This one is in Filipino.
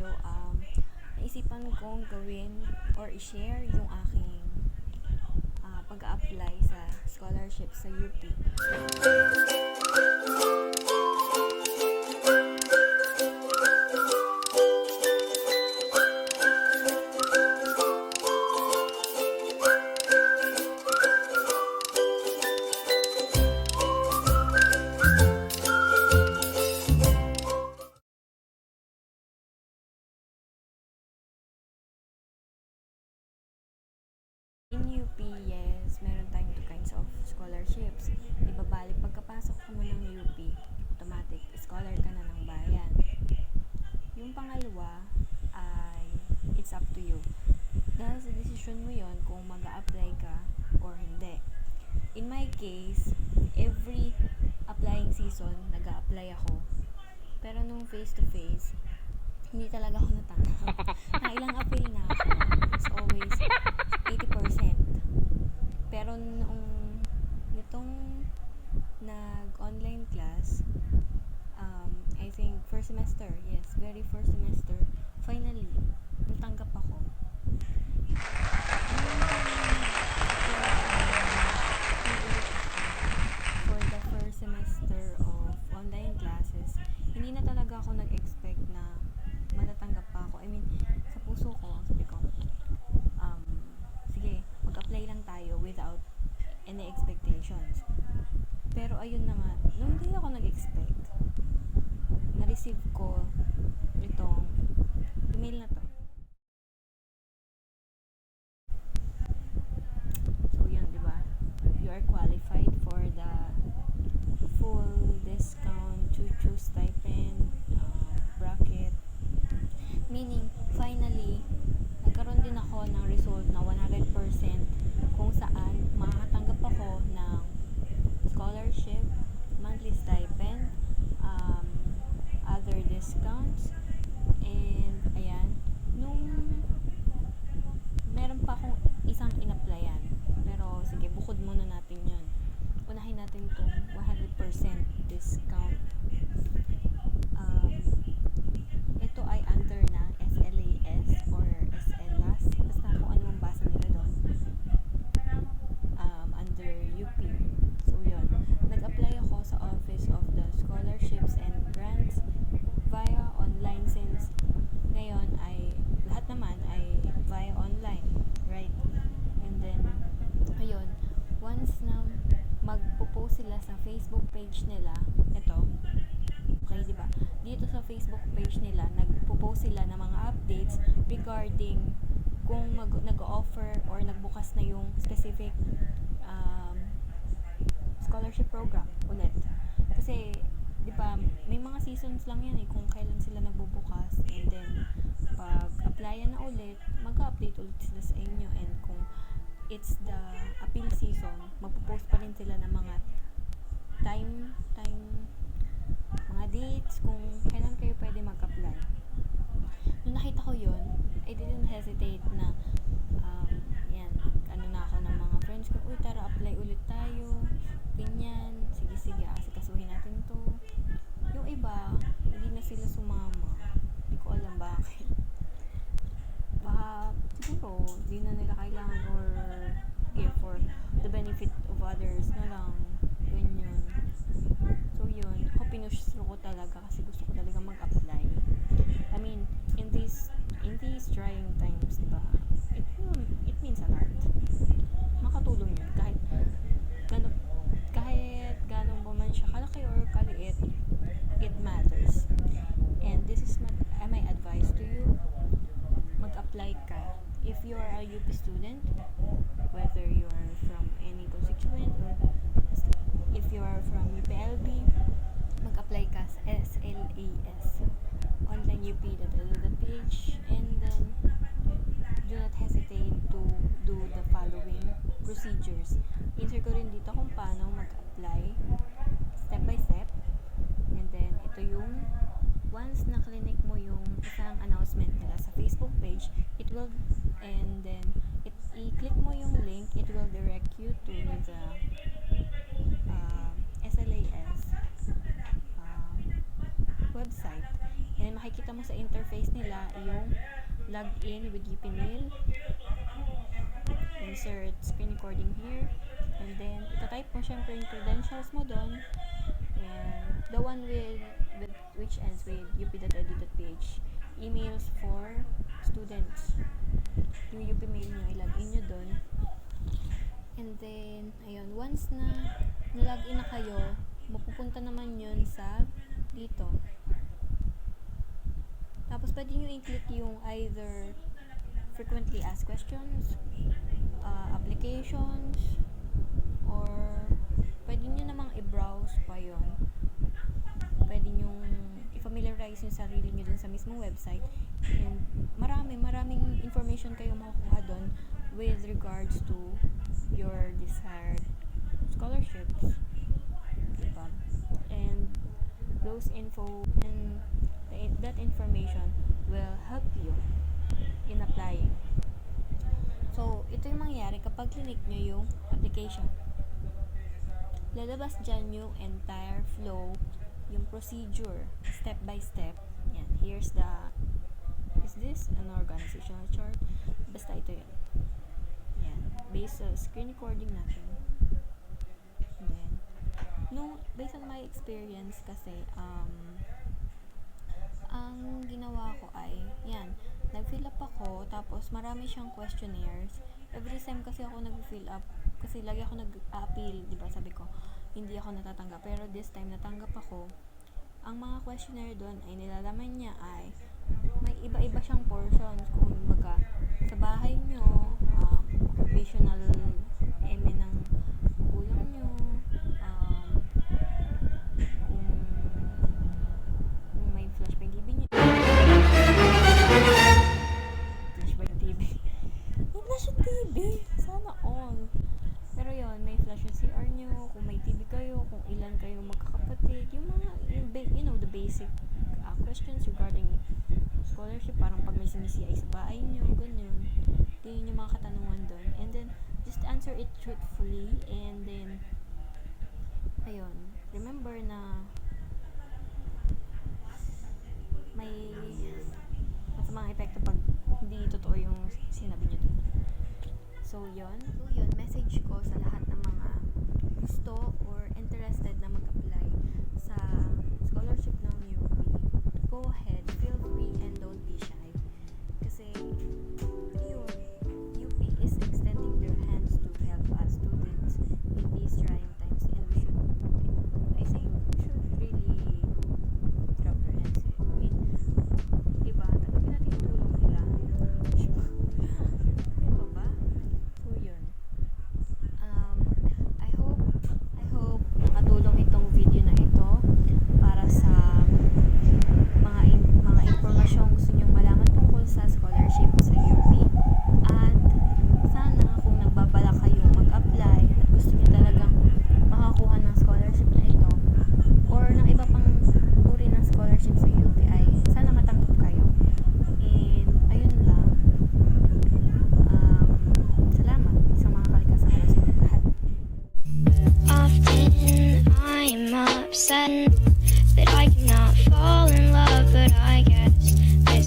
video, naisipan kong gawin or i-share yung aking pag-a-apply sa scholarship sa UP. In UP, yes, meron tayong two kinds of scholarships. Diba bali, pagkapasok mo ng UP, automatic, scholar ka na ng bayan. Yung pangalawa ay, it's up to you. Dahil sa decision mo yon kung mag-a-apply ka or hindi. In my case, every applying season, nag-a-apply ako. Pero nung face-to-face, hindi talaga ako natanggap. Ilang appeal na ako. It's always 80%. Pero nitong nag-online class, I think first semester, yes, very first semester, finally, natanggap ako. For the first semester of online classes, hindi na talaga ako nag-expect na matatanggap pa ako. I mean, sa puso ko, sabi ko, sige, mag-apply lang tayo without any expectations. Pero ayun na nga, nung hindi ako nag-expect, na-receive ko itong email na to. So yun, diba? You are qualified for the full discount chuchu stipend bracket. Meaning, finally, nagkaroon din ako ng result na 100% kung saan makakatanggap ako ng scholarship, monthly stipend, other discounts, and ayan, nung meron pa akong isang in-applyan, pero sige, bukod muna natin yun. Unahin natin itong 100% discount. Ito ay under na SLAS or SLAS, basta kung ano ang basa nila doon, under UP. So yun, nag-apply ako sa Office of the Scholarships and Grants via online, since ngayon ay lahat naman ay via online, right? And then ayun, once na magpo-post sila sa Facebook page nila, ito, okay, diba? Dito sa Facebook page nila, nagpo-post sila ng mga updates regarding kung nag-offer or nagbukas na yung specific scholarship program ulit. Kasi, diba, may mga seasons lang yan kung kailan sila nagbubukas, and then pag applyan na ulit, mag-update ulit sila sa inyo, and kung it's the appeal season, magpo-post pa rin sila ng mga mga dates kung kailan kayo pwede mag-apply. Nung nakita ko yun, I didn't hesitate na yan, ano na ako ng mga friends ko, uy, tara, apply ulit tayo, ganyan, sige, asikasuhin natin to. Yung iba, hindi na sila sumama, hindi ko alam bakit. Baka siguro hindi na nila kailangan, or for the benefit of others na lang, ganyan. So yun, ako pinush through ko talaga kasi gusto ko talaga mag-apply. I mean, in these trying times, diba, it means a lot. Makatulong yun kahit ganong ba man siya kalaki or kaliit, it matters. And this is my advice to you. Mag-apply ka. If you are a UP student, whether you are from any constituent, or if you are from UPLB, mag-apply ka sa SLAS, onlineup.edu.ph, and then do not hesitate to do the following procedures. Insert ko rin dito kung paano mag-apply step by step, and then ito yung once na clinic mo yung isang announcement nila sa Facebook page, it will, and then i-click mo yung link, it will direct you to the SLAS website, and makikita mo sa interface nila yung login with UP Mail. Insert screen recording here. And then, itatype mo syempre yung credentials mo doon. And the one with which ends with up.edu.ph. Emails for students. Yung UP Mail nyo, ilagin nyo doon. And then, ayun, once na nalagin na kayo, mapupunta naman yun sa dito. Tapos, pwede nyo i-click yung either frequently asked questions, applications, or pwede nyo namang i-browse pa yun. Pwede nyo i-familiarize yung sarili nyo dun sa mismong website. And maraming information kayo makukuha dun with regards to your desired scholarships. Diba? And those info and that information will help you in applying. So, ito yung mangyayari kapag click nyo yung application. Lalabas dyan yung entire flow, yung procedure, step by step. Yan, is this an organizational chart? Basta ito yun. Yan, based sa screen recording natin. And then, based on my experience kasi, ang ginawa ko ay, yan, nag-fill up ako, tapos marami siyang questionnaires. Every time kasi ako nag-fill up, kasi lagi ako nag-appeal, di ba? Sabi ko, hindi ako natatanggap. Pero this time, natanggap ako. Ang mga questionnaire doon ay nilalaman niya ay may iba-iba siyang portions. Kung baga, sa bahay nyo, occupational eme ng magulang nyo, kung may flash pa yung TV nyo. Flash ba yung TV? May flash yung TV! Sana all. Pero yun, may flash yung CR nyo, kung may TV kayo, kung ilan kayo magkakapatid, yung mga, the basic questions regarding scholarship, parang pag may sinisiay sa bahay nyo, ganyan. Yun yung mga katanungan doon. And then, just answer it truthfully, and then, ayun, remember na may masamang epekto pag hindi totoo yung sinabi nyo doon. So, yun, message ko sa lahat ng mga gusto or interested na mag-apply sa scholarship ng UP. Go ahead, feel free, and don't be shy. Kasi, yun, UP is extending their hands to help us students in these trying times, and we should really drop their hands. I mean, diba, tanggapin natin yung tulong nila. Diba ba? So, yun. I hope makatulong itong video na ito para sa mga impormasyong gusto nyong malaman tungkol sa scholarship sa UP. At sana kung nagbabala kayong mag-apply at gusto nyo talagang makakuha ng scholarship na ito or ng iba pang uri ng scholarship sa UP ay sana matanggap kayo. And ayun lang. Salamat sa mga kalikasan sa lahat. Often I'm upset.